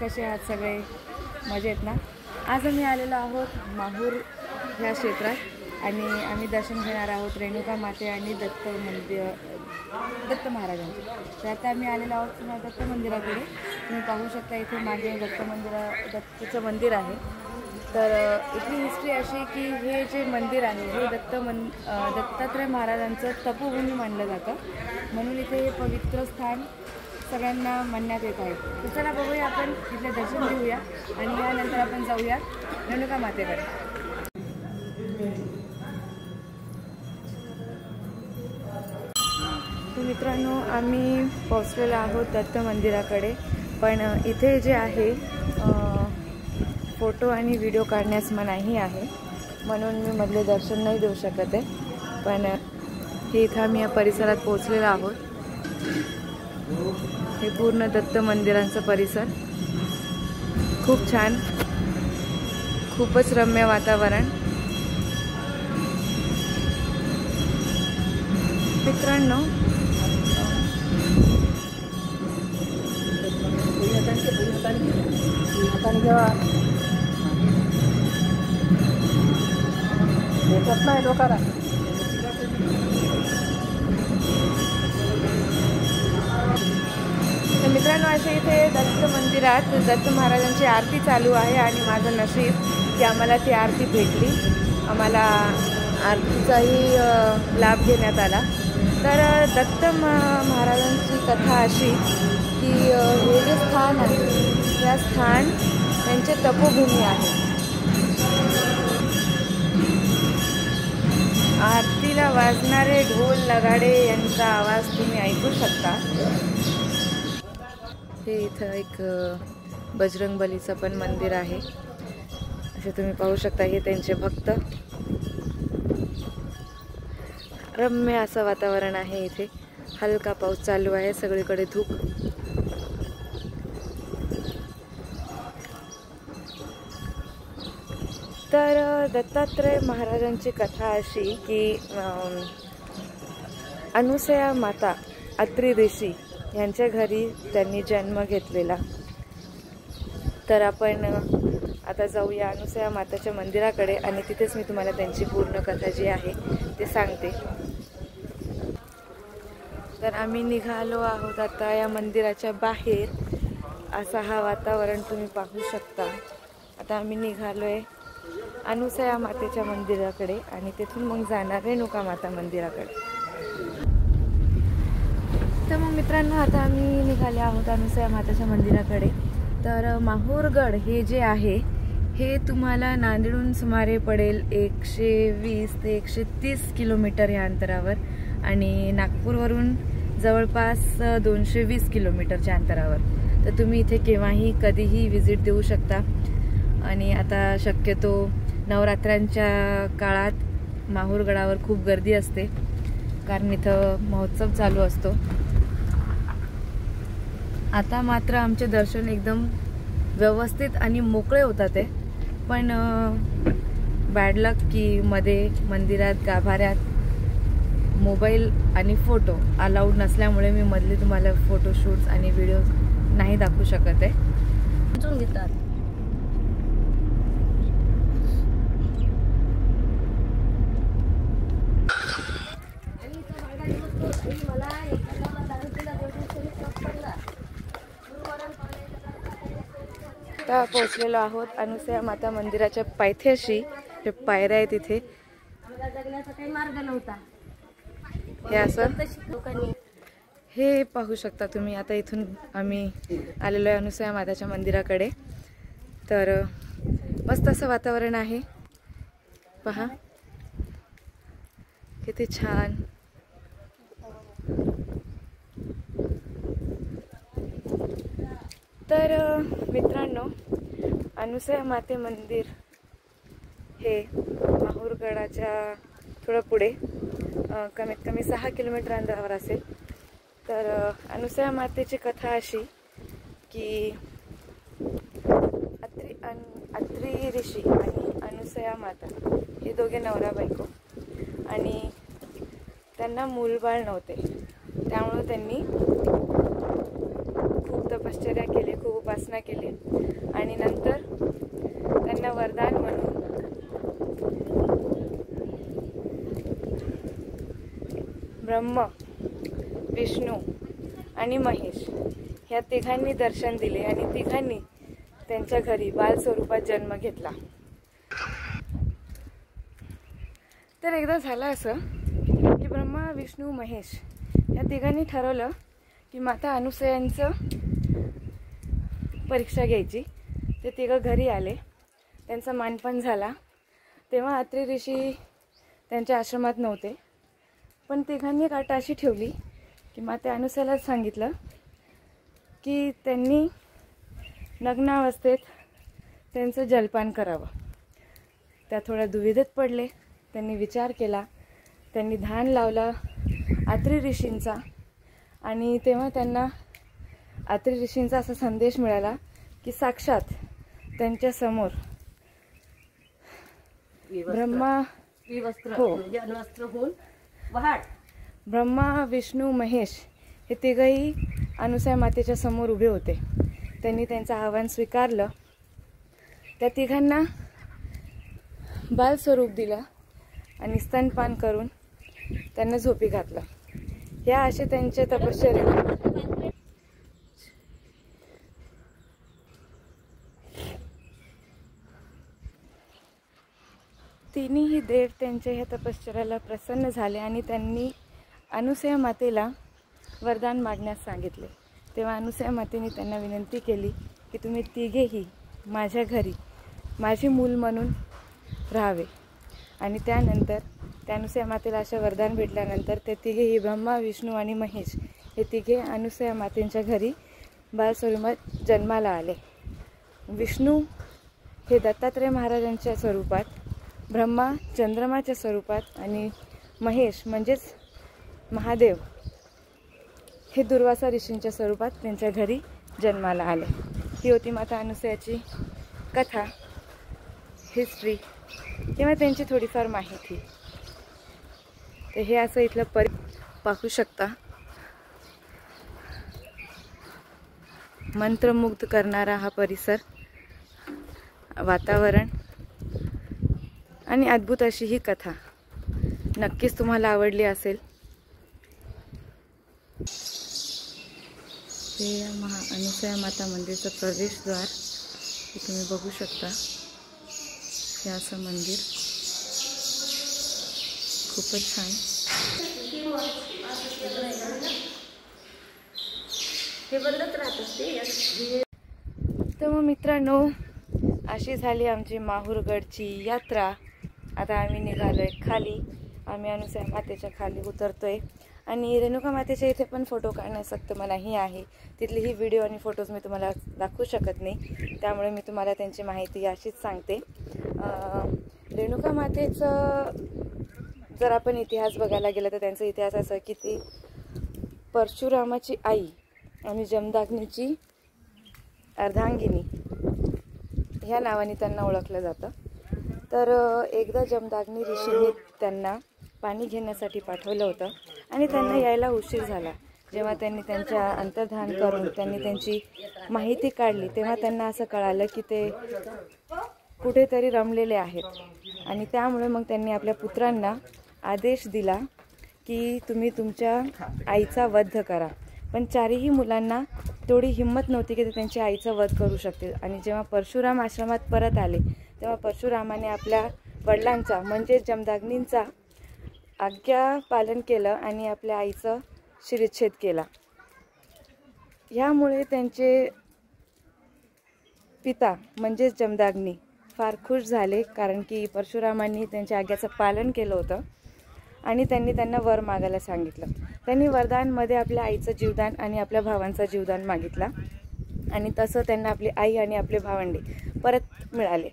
कसे आहात सगळे? मजेत ना? आज आम्ही आलेलो आहोत माहूर ह्या क्षेत्रात आणि आम्ही दर्शन घेणार आहोत रेणुका माते आणि दत्त महाराजांचे. तर आता आम्ही आलेलो आहोत दत्त मंदिराकडे. तुम्ही पाहू शकता इथे मागे दत्तचं मंदिर आहे. तर इथली हिस्ट्री अशी की हे जे मंदिर आहे हे दत्तात्रय महाराजांचं तपोभूमी मानलं जातं, म्हणून इथे हे पवित्र स्थान सगळ्यांना मानण्यात येत आहे. तर चला बघूया, आपण तिथले दर्शन घेऊया आणि यानंतर आपण जाऊया रेणुका मातेकडे. तर मित्रांनो, आम्ही पोहोचलेलो आहोत दत्त मंदिराकडे. पण इथे जे आहे फोटो आणि व्हिडिओ काढण्यास मनाई आहे, म्हणून मी मधले दर्शन नाही देऊ शकत आहे. पण हे इथं आम्ही या परिसरात पोहोचलेलो आहोत. हे पूर्ण दत्त मंदिरांचं परिसर खूप छान, खूपच रम्य वातावरण. मित्रांनो, मित्रांनो असे इथे दत्त मंदिरात दत्त महाराजांची आरती चालू आहे आणि माझं नशीब की आम्हाला ती आरती भेटली. आम्हाला आरतीचाही लाभ घेण्यात आला. तर दत्त महाराजांची कथा अशी की हे जे स्थान आहे या स्थान त्यांचे तपोभूमी आहे. आरतीला वाजणारे ढोल नगाडे यांचा आवाज तुम्ही ऐकू शकता. हे इथं एक बजरंगबलीचं पण मंदिर आहे, असे तुम्ही पाहू शकता. हे त्यांचे भक्त. रम्य असं वातावरण आहे इथे. हलका पाऊस चालू आहे, सगळीकडे धूप. तर दत्तात्रय महाराजांची कथा अशी की अनुसया माता अत्री ऋषी यांच्या घरी त्यांनी जन्म घेतलेला. तर आपण आता जाऊया अनुसया माताच्या मंदिराकडे आणि तिथेच मी तुम्हाला त्यांची पूर्ण कथा जी आहे ते सांगते. तर आम्ही निघालो आहोत आता या मंदिराच्या बाहेर. असा हा वातावरण तुम्ही पाहू शकता. आता आम्ही निघालोय अनुसया मातेच्या मंदिराकडे आणि तिथून मग जाणार रेणुका माता मंदिराकडे. तर मग मित्रांनो, आता आम्ही निघाले आहोत अनुसया माताच्या मंदिराकडे. तर माहूरगड हे जे आहे हे तुम्हाला नांदेडहून सुमारे पडेल 120 ते 130 किलोमीटर या अंतरावर आणि नागपूरवरून जवळपास 220 किलोमीटरच्या अंतरावर. तर तुम्ही इथे केव्हाही कधीही व्हिजिट देऊ शकता. आणि आता शक्यतो नवरात्रांच्या काळात माहूरगडावर खूप गर्दी असते, कारण इथं महोत्सव चालू असतो. आता मात्र आमचे दर्शन एकदम व्यवस्थित आणि मोकळे होतात आहे. पण बॅड लक की मध्ये मंदिरात गाभाऱ्यात मोबाईल आणि फोटो अलाउड नसल्यामुळे मी मधले तुम्हाला फोटोशूट्स आणि व्हिडिओ नाही दाखवू शकत आहे. घेतात आता पोहोचलेलो आहोत अनुसया माता मंदिराच्या पायथ्याशी. हे पायऱ्या आहेत इथे. जगण्याचा काही मार्ग नव्हता. हे असं हे पाहू शकता तुम्ही. आता इथून आम्ही आलेलो आहे अनुसया माताच्या मंदिराकडे. तर मस्त असं वातावरण आहे, पहा किती छान. तर मित्रांनो, अनुसया माते मंदिर हे माहूरगडाच्या थोडं पुढे कमीत कमी 6 किलोमीटर अंतरावर असेल. तर अनुसया मातेची कथा अशी की अत्री ऋषी आणि अनुसया माता हे दोघे नवरा बायको, आणि त्यांना मूलबाळ नव्हते, त्यामुळे त्यांनी खूप तपश्चर्या केली, खूप उपासना केली आणि नंतर त्यांना वरदान म्हणून ब्रह्म, विष्णू आणि महेश ह्या तिघांनी दर्शन दिले आणि तिघांनी त्यांच्या घरी बाल स्वरूपात जन्म घेतला। तर एकदा झालं असं की ब्रह्मा, विष्णू, महेश या तिघांनी ठरवलं की माता अनुसूयांचं परीक्षा घ्यायची। ते तिघं घरी आले, त्यांचा मानपान झाला। तेव्हा अत्री ऋषी त्यांच्या आश्रमात नव्हते, पण तिघांनी एक अट अशी ठेवली की माता अनुसूयाला सांगितलं की त्यांनी नग्नावस्थेत त्यांचं जलपान करावं। त्या थोड्या दुविधेत पडले, त्यांनी विचार केला, त्यांनी ध्यान लावला अत्री ऋषींचा आणि तेव्हा त्यांना अत्री ऋषींचा असा संदेश मिळाला की साक्षात त्यांच्या समोर ब्रह्मा ब्रह्मा, विष्णू, महेश हे तिघही अनुसूया मातेच्या समोर उभे होते। त्यांनी त्यांचं आव्हान स्वीकारलं, त्या तिघांना बाल स्वरूप दिलं आणि स्तनपान करून त्यांना झोपी घातलं। या असे त्यांचे तपश्चर्या तिन्ही देव त्यांच्या ह्या तपश्चर्याला प्रसन्न झाले आणि त्यांनी अनुसूया मातेला वरदान मागण्यास सांगितले। तेव्हा अनुसूया मातेने त्यांना विनंती केली की तुम्ही तिघेही माझ्या घरी माझी मूल म्हणून राहावे। आणि त्यानंतर त्या अनुसूया मातेला अशा वरदान भेटल्यानंतर ते तिघेही ब्रह्मा, विष्णू आणि महेश हे तिघे अनुसूया मातेच्या घरी बालस्वरूपात जन्माला आले। विष्णू हे दत्तात्रय महाराजांच्या स्वरूपात, ब्रह्मा चंद्रमाच्या स्वरूपात आणि महेश म्हणजेच महादेव हे दुर्वासा ऋषींच्या स्वरूपात त्यांच्या घरी जन्माला आले। ही होती माता अनुसूयाची कथा, हिस्ट्री किंवा त्यांची थोडीफार माहिती। तर हे असं इथलं पाहू शकता, मंत्रमुग्ध करणारा हा परिसर, वातावरण आणि अद्भुत अशी ही कथा नक्कीच तुम्हाला आवडली असेल। हे अनुसूया माता मंदिरचं प्रवेशद्वार हे तुम्ही बघू शकता। हे असं मंदिर खूपच छान। तर मग मित्रांनो, अशी झाली आमची माहूरगडची यात्रा। आता आम्ही निघालोय खाली, आम्ही अनुसूया मातेच्या खाली उतरतोय आणि रेणुका मातेच्या इथे पण फोटो काढण्यास सक्त मनाई आहे। तिथली ही व्हिडिओ आणि फोटोज मी तुम्हाला दाखवू शकत नाही, त्यामुळे मी तुम्हाला त्यांची माहिती अशीच सांगते। रेणुका मातेचं जर आपण इतिहास बघायला गेलं तर त्यांचा इतिहास असा की ती परशुरामाची आई आणि जमदाग्नीची अर्धांगिनी ह्या नावाने त्यांना ओळखलं जातं। तर एकदा जमदाग्नी ऋषींनी त्यांना पाणी घेण्यासाठी पाठवलं होतं आणि त्यांना यायला उशीर झाला। जेव्हा त्यांनी त्यांच्या अंतर्ध्यान करून त्यांनी त्यांची माहिती काढली तेव्हा त्यांना असं कळालं की ते कुठेतरी रमलेले आहेत आणि त्यामुळे मग त्यांनी आपल्या पुत्रांना आदेश दिला की तुम्ही तुमच्या आईचा वध करा। पण चारही मुलांना तेवढी हिंमत नव्हती की ते त्यांच्या आईचा वध करू शकतील। आणि जेव्हा परशुराम आश्रमात परत आले तेव्हा परशुरामाने आपल्या वडिलांचा म्हणजे जमदाग्नींचा आज्ञा पालन केलं आणि आपल्या आईचं शिरच्छेद केला। ह्यामुळे त्यांचे पिता म्हणजेच जमदाग्नी फार खुश झाले, कारण की परशुरामांनी त्यांच्या आज्ञेचं पालन केलं होतं आणि त्यांनी त्यांना वर मागायला सांगितलं। त्यांनी वरदानमध्ये आपल्या आईचं जीवदान आणि आपल्या भावांचा जीवदान मागितला आणि तसं त्यांना आपली आई आणि आपले भावंडे परत मिळाले।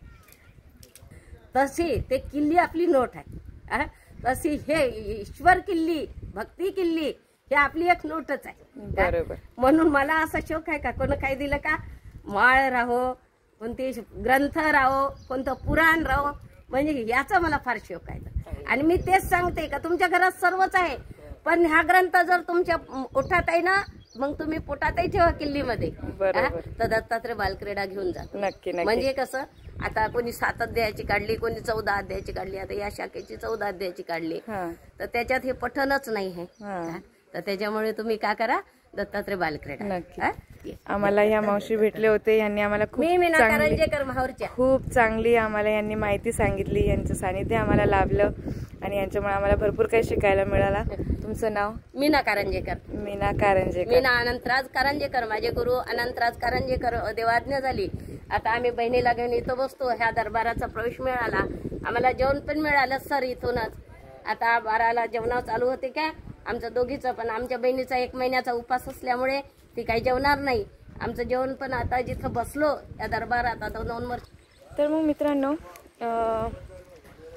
तशी ते किल्ली आपली नोट आहे, तशी हे ईश्वर किल्ली, भक्ती किल्ली हे आपली एक नोटच आहे। बरोबर, म्हणून मला असा शौक आहे का कोण काही दिलं का माळ राहो, कोणते ग्रंथ राहो, कोणतं पुराण राहो, म्हणजे याचा मला फार शौक आहे। आणि मी तेच सांगते का तुमच्या घरात सर्वच आहे, पण हा ग्रंथ जर तुमच्या ओठात आहे ना मग तुम्ही पोटातही ठेवा किल्लीमध्ये बरोबर. तर दत्तात्रय बालक्रीडा घेऊन जातो. नक्की नक्की. म्हणजे कसं आता कोणी 7 अध्यायाची काढली, कोणी 14 अध्यायाची काढली, आता या शाखेची 14 अध्यायाची काढली, तर त्याच्यात हे पठणच नाही आहे. तर त्याच्यामुळे तुम्ही काय करा, दत्तात्रय बालक्रीडा. नक्की. आम्हाला ह्या मावशी भेटले होते, यांनी आम्हाला मी मीना कारंजेकर माहूरच्या खूप चांगली आम्हाला यांनी माहिती सांगितली, यांचं सानिध्य आम्हाला लाभलं आणि यांच्यामुळे आम्हाला भरपूर काही शिकायला मिळाला. तुमचं नाव? मीना कारंजेकर. मीना कारंजेकर. मीना अनंतराज कारंजेकर. माझे गुरु अनंतराज कारंजेकर देवाज्ञा झाली. आता आम्ही बहिणीला घेऊन इथं बसतो. ह्या दरबाराचा प्रवेश मिळाला, आम्हाला जेवण पण मिळालं सर इथूनच. आता 12ला जेवण चालू होते काय आमचं दोघीचं, पण आमच्या बहिणीचा 1 महिन्याचा उपास असल्यामुळे ती काही जेवणार नाही. आमचं जेवण पण आता जिथं बसलो या दरबारात आता 2 वर्ष. तर मग मित्रांनो,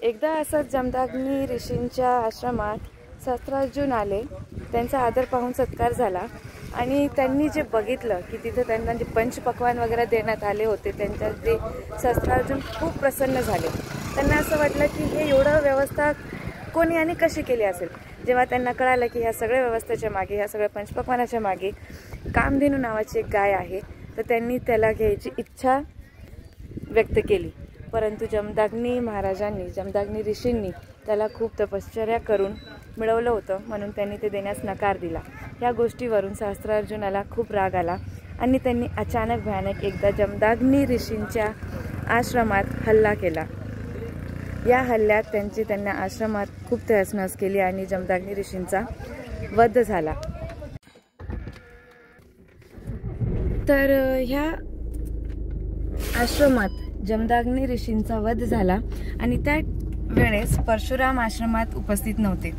एकदा असंच जमदाग्नी ऋषींच्या आश्रमात सहस्त्रार्जुन आले. त्यांचा आदर पाहून सत्कार झाला आणि त्यांनी जे बघितलं की तिथे त्यांना जे पंचपक्वान वगैरे देण्यात आले होते, त्यांच्या ते सहस्त्रार्जुन खूप प्रसन्न झाले. त्यांना असं वाटलं की हे एवढं व्यवस्था कोणी आणि कशी केली असेल. जेव्हा त्यांना कळालं की ह्या सगळ्या व्यवस्थेच्या मागे, ह्या सगळ्या पंचपक्वानाच्या मागे कामधेनू नावाची एक गाय आहे, तर त्यांनी त्याला घ्यायची इच्छा व्यक्त केली. परंतु जमदाग्नी महाराजांनी, जमदाग्नी ऋषींनी त्याला खूप तपश्चर्या करून मिळवलं होतं, म्हणून त्यांनी ते देण्यास नकार दिला. या गोष्टीवरून सहस्त्रार्जुनाला खूप राग आला आणि त्यांनी अचानक भयानक एकदा जमदाग्नी ऋषींच्या आश्रमात हल्ला केला. या हल्ल्यात त्यांना आश्रमात खूप तहसनस केली आणि जमदाग्नी ऋषींचा वध झाला. तर ह्या आश्रमात जमदाग्नी ऋषींचा वध झाला आणि त्या वेळेस परशुराम आश्रमात उपस्थित नव्हते.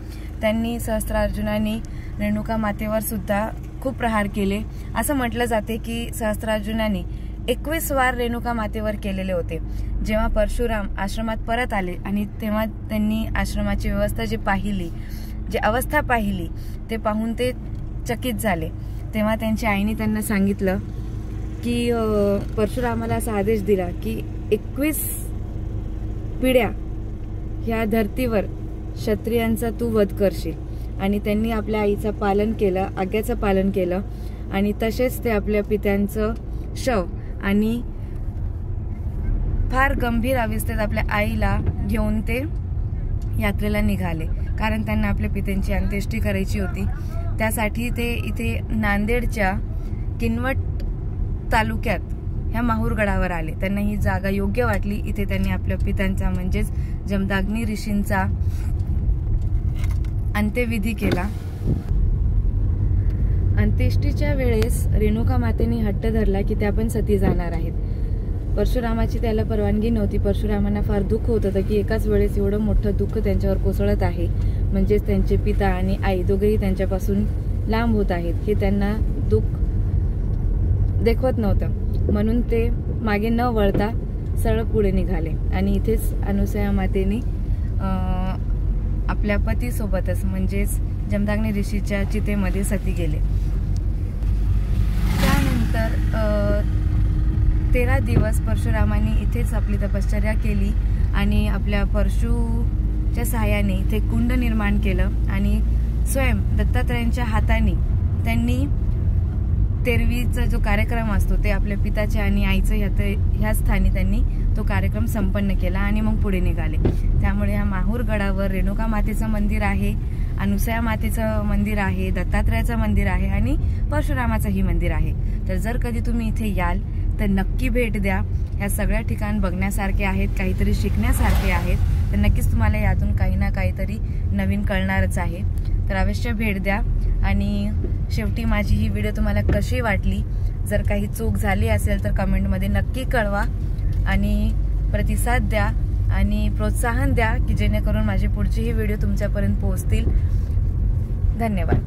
त्यांनी सहस्त्रार्जुनांनी रेणुका मातेवर सुद्धा खूप प्रहार केले. असं म्हटलं जाते की सहस्त्रार्जुनांनी 21 वार रेणुका मातेवर केलेले होते. जेव्हा परशुराम आश्रमात परत आले आणि तेव्हा त्यांनी आश्रमाची व्यवस्था जी पाहिली, जी अवस्था पाहिली, ते पाहून ते चकित झाले. तेव्हा त्यांच्या आईने त्यांना सांगितलं की परशुरामाला असा आदेश दिला की 21 पिढ्या ह्या धर्तीवर क्षत्रियांचा तू वध करशील. आणि त्यांनी आपल्या आईचं पालन केलं, आज्ञेचं पालन केलं आणि तसेच ते आपल्या पित्यांचं शव आणि फार गंभीर अवस्थेत आपल्या आईला घेऊन ते यात्रेला निघाले, कारण त्यांना आपल्या पित्यांची अंत्येष्टी करायची होती. त्यासाठी ते इथे नांदेडच्या किनवट तालुक्यात ह्या माहूरगडावर आले. त्यांना ही जागा योग्य वाटली. इथे त्यांनी आपल्या पित्यांचा म्हणजेच जमदाग्नी ऋषींचा अंत्यविधी केला. अंत्येष्टीच्या वेळेस रेणुका मातेने हट्ट धरला की त्या पण सती जाणार आहेत. परशुरामाची त्याला परवानगी नव्हती. परशुरामांना फार दुःख होत होतं की एकाच वेळेस एवढं मोठं दुःख त्यांच्यावर कोसळत आहे, म्हणजेच त्यांचे पिता आणि आई दोघेही त्यांच्यापासून लांब होत आहेत, हे त्यांना दुःख देखवत नव्हतं. म्हणून ते मागे न वळता सरळ पुढे निघाले आणि इथेच अनुसया मातेने आपल्या पतीसोबतच म्हणजेच जमदाग्नी ऋषीच्या चितेमध्ये सती गेले. त्यानंतर 13 दिवस परशुरामांनी इथेच आपली तपश्चर्या केली आणि आपल्या परशुच्या सहाय्याने इथे कुंड निर्माण केलं आणि स्वयं दत्तात्रयांच्या हाताने त्यांनी तेरवीचा जो कार्यक्रम असतो ते आपल्या पिताच्या आणि आईचं ह्या स्थानी त्यांनी तो कार्यक्रम संपन्न केला आणि मग पुढे निघाले. त्यामुळे ह्या माहूरगडावर रेणुका मातेचं मंदिर आहे, अनुसया मातेचं मंदिर आहे, दत्तात्रयाचं मंदिर आहे आणि परशुरामाचंही मंदिर आहे. तर जर कधी तुम्ही इथे याल तर नक्की भेट द्या. ह्या सगळ्या ठिकाण बघण्यासारखे आहेत, काहीतरी शिकण्यासारखे आहेत. तर नक्कीच तुम्हाला यातून काही ना काहीतरी नवीन कळणारच आहे. तर अवश्य भेट द्या. आणि शेवटी माझी ही व्हिडिओ तुम्हाला कशी वाटली, जर काही चूक झाली असेल तर कमेंटमध्ये नक्की कळवा आणि प्रतिसाद द्या आणि प्रोत्साहन द्या की जेणेकरून माझी पुढचीही व्हिडिओ तुमच्यापर्यंत पोहोचतील. धन्यवाद.